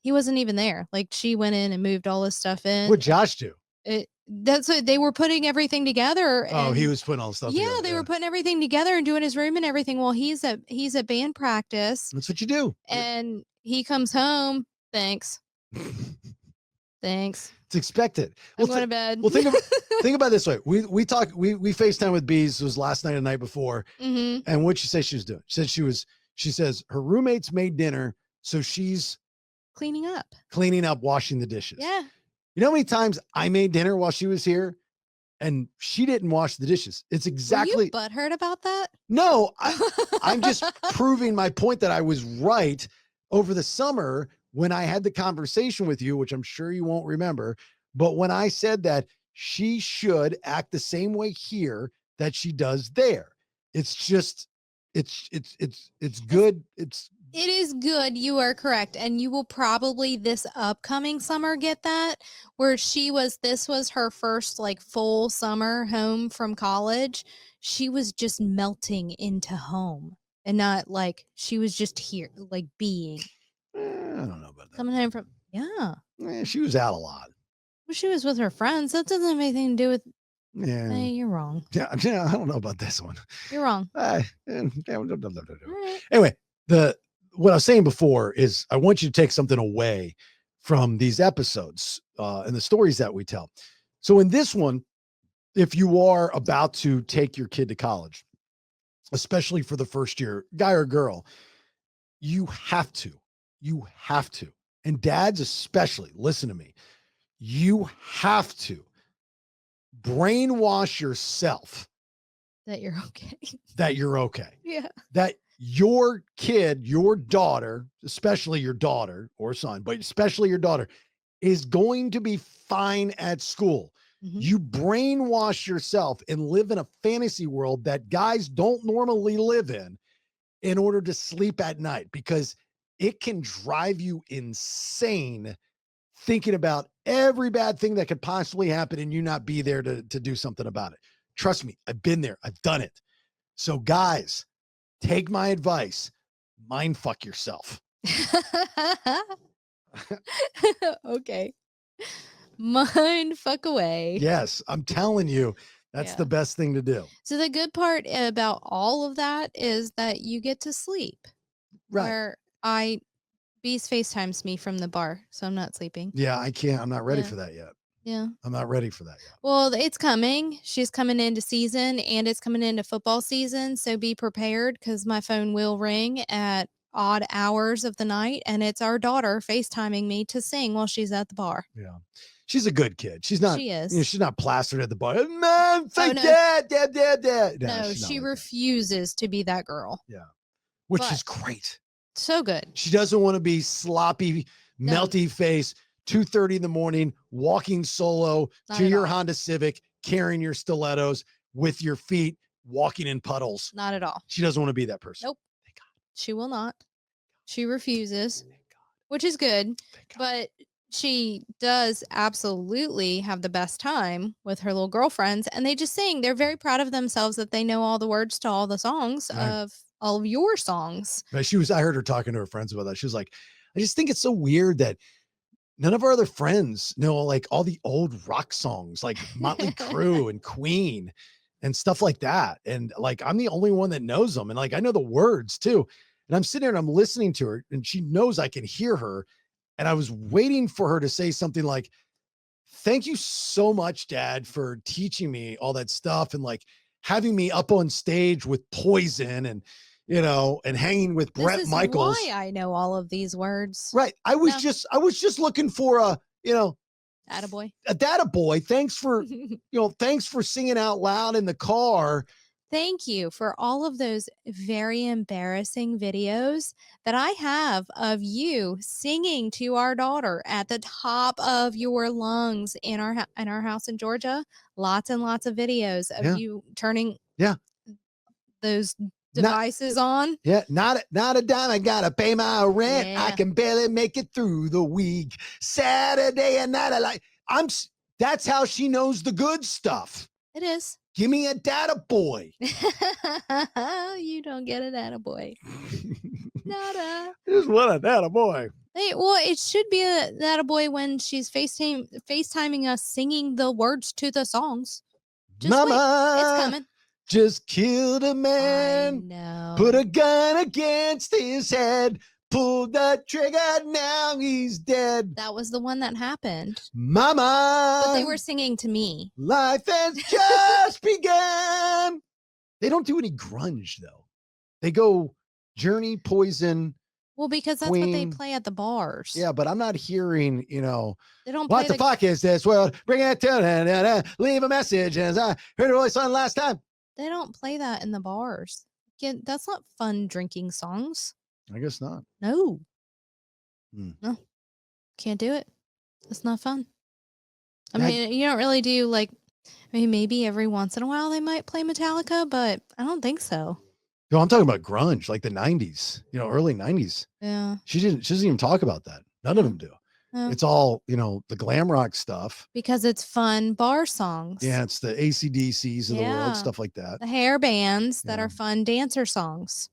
he wasn't even there. Like she went in and moved all his stuff in. What'd Josh do? That's what they were putting everything together. Oh, he was putting all the stuff together. Yeah, they were putting everything together and doing his room and everything while he's at band practice. That's what you do. And he comes home. Thanks. Thanks. It's expected. I'm going to bed. Well, think about it this way. We FaceTime with Beez. It was last night and the night before. Mm-hmm. And what'd she say she was doing? She says her roommates made dinner, so she's cleaning up, washing the dishes. Yeah. You know how many times I made dinner while she was here and she didn't wash the dishes? It's exactly. Were you butthurt about that? No, I'm just proving my point that I was right over the summer when I had the conversation with you, which I'm sure you won't remember. But when I said that she should act the same way here that she does there, it's just, it's good. It's It is good. You are correct. And you will probably this upcoming summer get that where this was her first like full summer home from college. She was just melting into home and not like she was just here, like being I don't know about that. coming home from, yeah. She was out a lot. Well, she was with her friends. That doesn't have anything to do with, Yeah. hey, you're wrong. Yeah, I don't know about this one. You're wrong. Anyway, what I was saying before is I want you to take something away from these episodes and the stories that we tell. So in this one, if you are about to take your kid to college, especially for the first year, guy or girl, you have to, and dads especially, listen to me, you have to brainwash yourself That you're okay. that you're okay. Yeah. That your kid, your daughter, especially your daughter or son, but especially your daughter, is going to be fine at school. Mhm. You brainwash yourself and live in a fantasy world that guys don't normally live in order to sleep at night, because it can drive you insane thinking about every bad thing that could possibly happen and you not be there to do something about it. Trust me, I've been there. I've done it. So guys, take my advice. Mind fuck yourself. Okay. Mind fuck away. Yes, I'm telling you, that's Yeah. the best thing to do. So the good part about all of that is that you get to sleep. Right. Where Beez FaceTimes me from the bar, so I'm not sleeping. Yeah, I can't. I'm not ready Yeah. for that yet. Yeah. I'm not ready for that yet. Well, it's coming. She's coming into season and it's coming into football season. So be prepared because my phone will ring at odd hours of the night. And it's our daughter FaceTiming me to sing while she's at the bar. Yeah. She's a good kid. She's not, She is. she's not plastered at the bar. Mom, say Oh, no. dad. No, she's not she like that. refuses to be that girl. Yeah. Which But- is great. So good. She doesn't want to be sloppy, No. melty face, 2:30 in the morning, walking solo Not to at your all. Honda Civic, carrying your stilettos with your feet, walking in puddles. Not at all. She doesn't want to be that person. Nope. She will not. She refuses, Thank God. which is good. Thank God. But she does absolutely have the best time with her little girlfriends. And they just sing. They're very proud of themselves that they know all the words to all the songs Right. of all of your songs. But I heard her talking to her friends about that. She was like, I just think it's so weird that none of our other friends know like all the old rock songs, like Motley Crue and Queen and stuff like that. And like, I'm the only one that knows them. And like, I know the words too. And I'm sitting there and I'm listening to her and she knows I can hear her. And I was waiting for her to say something like, thank you so much, Dad, for teaching me all that stuff and like having me up on stage with Poison and, and hanging with Brett This is Michaels. why I know all of these words. Right. I was No. just looking for Attaboy. a data boy. Thanks for singing out loud in the car. Thank you for all of those very embarrassing videos that I have of you singing to our daughter at the top of your lungs in our house in Georgia. Lots and lots of videos of Yeah. you turning Yeah. those devices on. Yeah, not a dime. I gotta pay my rent. I Yeah. can barely make it through the week. Saturday and night, that's how she knows the good stuff. It is. Give me a data boy. You don't get it, attaboy. Nada. Just want a data boy. Hey, well, it should be a attaboy when she's FaceTiming us singing the words to the songs. Just wait. It's Mama coming. just killed a I man. know. Put a gun against his head. Pulled the trigger. Now he's dead. That was the one that happened. Mama. But they were singing to me. Life has just begun. They don't do any grunge though. They go Journey, Poison. Well, because that's what they Queen. play at the bars. Yeah, but I'm not hearing, They don't what play the fuck is this world? Bring it to leave a message as I heard a voice on last time. They don't play that in the bars. That's not fun drinking songs. I guess not. No. Hmm. No. Can't do it. It's not fun. I That- mean, you don't really do maybe every once in a while they might play Metallica, but I don't think so. No, I'm talking about grunge, like the 90s, early 90s. Yeah. She doesn't even talk about that. None of them do. Yeah. It's all, the glam rock stuff. Because it's fun bar songs. Yeah, it's the AC/DCs of the world, stuff like that. The hair bands that Yeah. are fun dancer songs.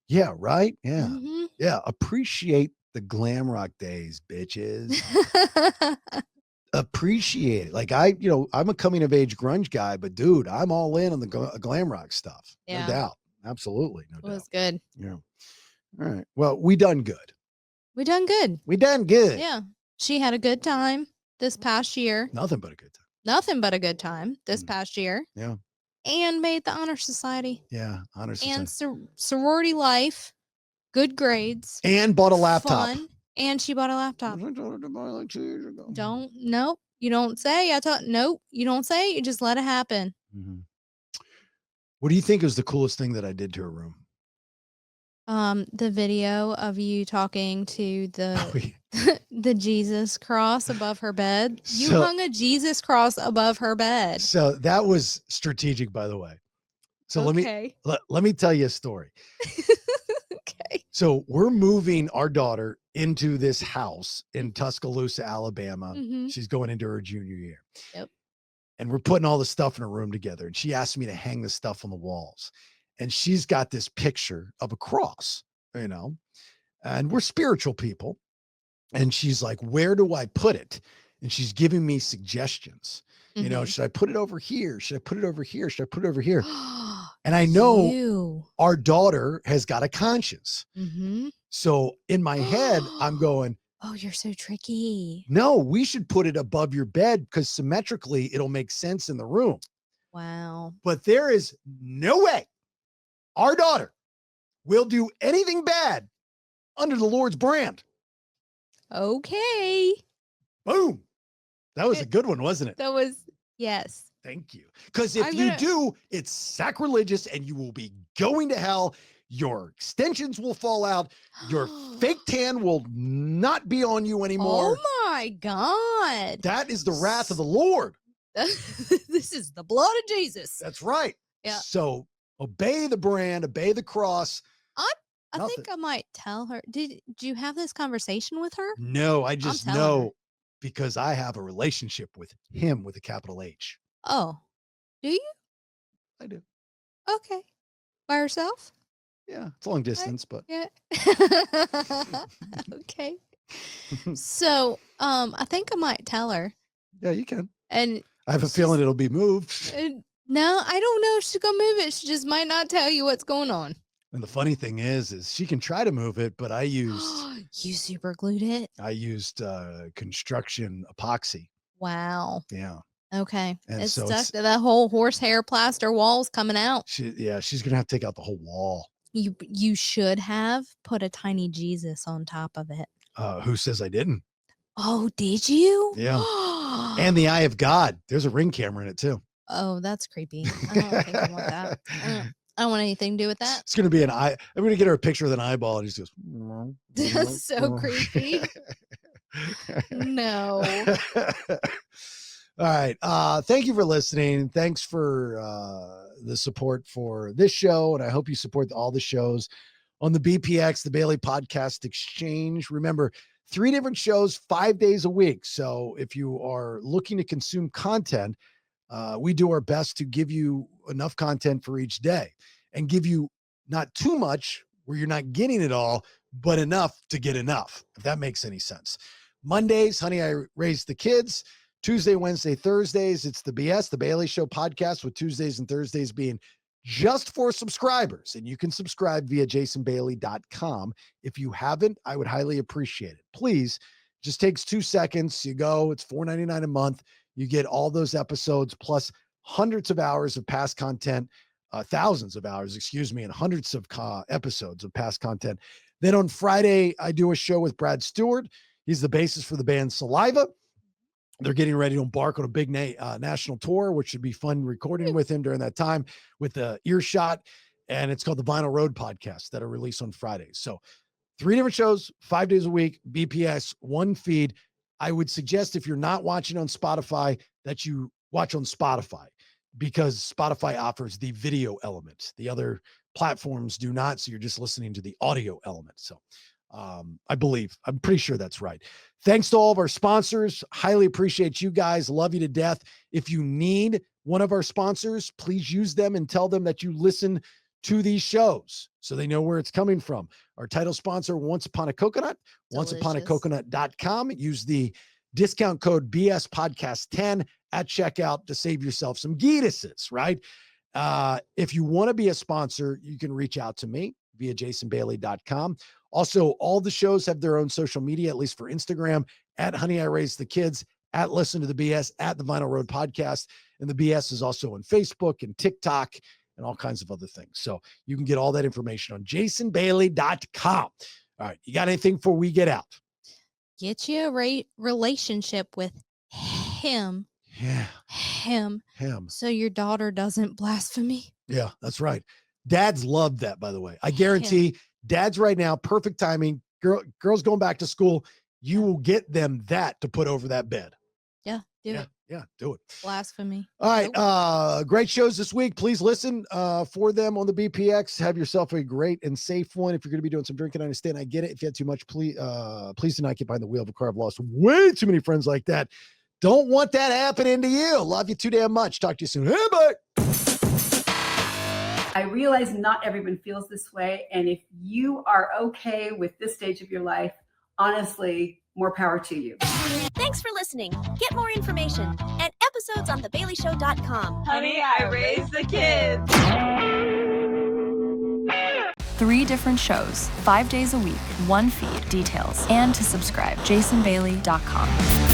Yeah, right? Yeah. Mhm. Yeah, appreciate the glam rock days, bitches. Appreciate it. Like I'm a coming of age grunge guy, but dude, I'm all in on the glam rock stuff. Yeah. No doubt. Absolutely. No It doubt. was good. Yeah. All right. Well, we done good. We done good. We done good. Yeah. She had a good time this past year. Nothing but a good time. Nothing but a good time this past year. Yeah. And made the honor society. Yeah. Honor society. And sorority life. Good grades. And bought a laptop. Fun. And she bought a laptop. I told her to buy like 2 years ago. Nope. You don't say. Nope. You don't say. You just let it happen. Mm-hmm. What do you think was the coolest thing that I did to her room? The video of you talking to the Jesus cross above her bed. You hung a Jesus cross above her bed. So that was strategic, by the way. So let me tell you a story. Okay. So we're moving our daughter into this house in Tuscaloosa, Alabama. Mhm. She's going into her junior year. Yep. And we're putting all the stuff in her room together. And she asked me to hang the stuff on the walls. And she's got this picture of a cross, and we're spiritual people. And she's like, where do I put it? And she's giving me suggestions. Mhm. Should I put it over here? Should I put it over here? Should I put it over here? And I know our daughter has got a conscience. Mhm. So in my head, I'm going, oh, you're so tricky. no, we should put it above your bed because symmetrically it'll make sense in the room. Wow. But there is no way our daughter will do anything bad under the Lord's brand. Okay. Boom. That was a good one, wasn't it? That was, yes. Thank you. Because if you do, it's sacrilegious and you will be going to hell. Your extensions will fall out. Your fake tan will not be on you anymore. Oh my God. That is the wrath of the Lord. This is the blood of Jesus. That's right. Yeah. So obey the brand, obey the cross. I think I might tell her. Did you have this conversation with her? No, I just telling know her. because I have a relationship with him with a capital H. Oh, do you? I do. Okay. By herself? Yeah, it's long distance, but Yeah. Okay. So, I think I might tell her. yeah, you can. And I have a feeling it'll be moved. no, I don't know if she's gonna move it. She just might not tell you what's going on. And the funny thing is she can try to move it, but I used You super glued it? construction epoxy. Wow. Yeah. Okay. And It's so stuck to that whole horsehair plaster walls coming out. She's gonna have to take out the whole wall. You should have put a tiny Jesus on top of it. Who says I didn't? Oh, did you? Yeah. And the eye of God. There's a ring camera in it too. Oh, that's creepy. I don't think I want that. I don't want anything to do with that. It's gonna be an eye. I'm gonna get her a picture of an eyeball, and he just goes. That's so creepy. No. All right. Thank you for listening. Thanks for the support for this show. And I hope you support all the shows on the BPX, the Bailey Podcast Exchange. Remember, 3 different shows, 5 days a week. So if you are looking to consume content, we do our best to give you enough content for each day and give you not too much where you're not getting it all, but enough to get enough, if that makes any sense. Mondays, Honey, I Raised the Kids. Tuesday, Wednesday, Thursdays, it's the BS, the Bailey Show podcast, with Tuesdays and Thursdays being just for subscribers. And you can subscribe via jasonbailey.com. If you haven't, I would highly appreciate it. Please, just takes 2 seconds. You go, it's $4.99 a month. You get all those episodes plus hundreds of hours of past content, thousands of hours, and hundreds of episodes of past content. Then on Friday, I do a show with Brad Stewart. He's the bassist for the band Saliva. They're getting ready to embark on a big national tour, which should be fun recording with him during that time with the Earshot. And it's called the Vinyl Road Podcast that are released on Fridays. So 3 different shows, 5 days a week, BPS, 1 feed. I would suggest if you're not watching on Spotify that you watch on Spotify, because Spotify offers the video element. The other platforms do not. So you're just listening to the audio element. So I'm pretty sure that's right. Thanks to all of our sponsors. Highly appreciate you guys. Love you to death. If you need one of our sponsors, please use them and tell them that you listen to these shows so they know where it's coming from. Our title sponsor, Once Upon a Coconut, onceuponacoconut.com. Use the discount code BS Podcast 10 at checkout to save yourself some geetuses, right? If you want to be a sponsor, you can reach out to me via jasonbailey.com. Also, all the shows have their own social media, at least for Instagram, at Honey, I Raised the Kids, at Listen to the BS, at the Vinyl Road Podcast. And the BS is also on Facebook and TikTok and all kinds of other things. So you can get all that information on jasonbailey.com. All right. You got anything before we get out? Get you a relationship with him. Yeah. Him. Him. So your daughter doesn't blaspheme. Yeah, that's right. Dads love that, by the way. I guarantee dads right now, perfect timing. Girls going back to school. You will get them that to put over that bed. Yeah, do it. Yeah, do it. Blasphemy. All right. Great shows this week. Please listen for them on the BPX. Have yourself a great and safe one. If you're going to be doing some drinking, I understand. I get it. If you had too much, please do not get behind the wheel of a car. I've lost way too many friends like that. Don't want that happening to you. Love you too damn much. Talk to you soon. Hey, bye. I realize not everyone feels this way. And if you are okay with this stage of your life, honestly, more power to you. Thanks for listening. Get more information and episodes on thebaileyshow.com. Honey, I Raised the Kids. 3 different shows, 5 days a week, 1 feed, details, and to subscribe, jasonbailey.com.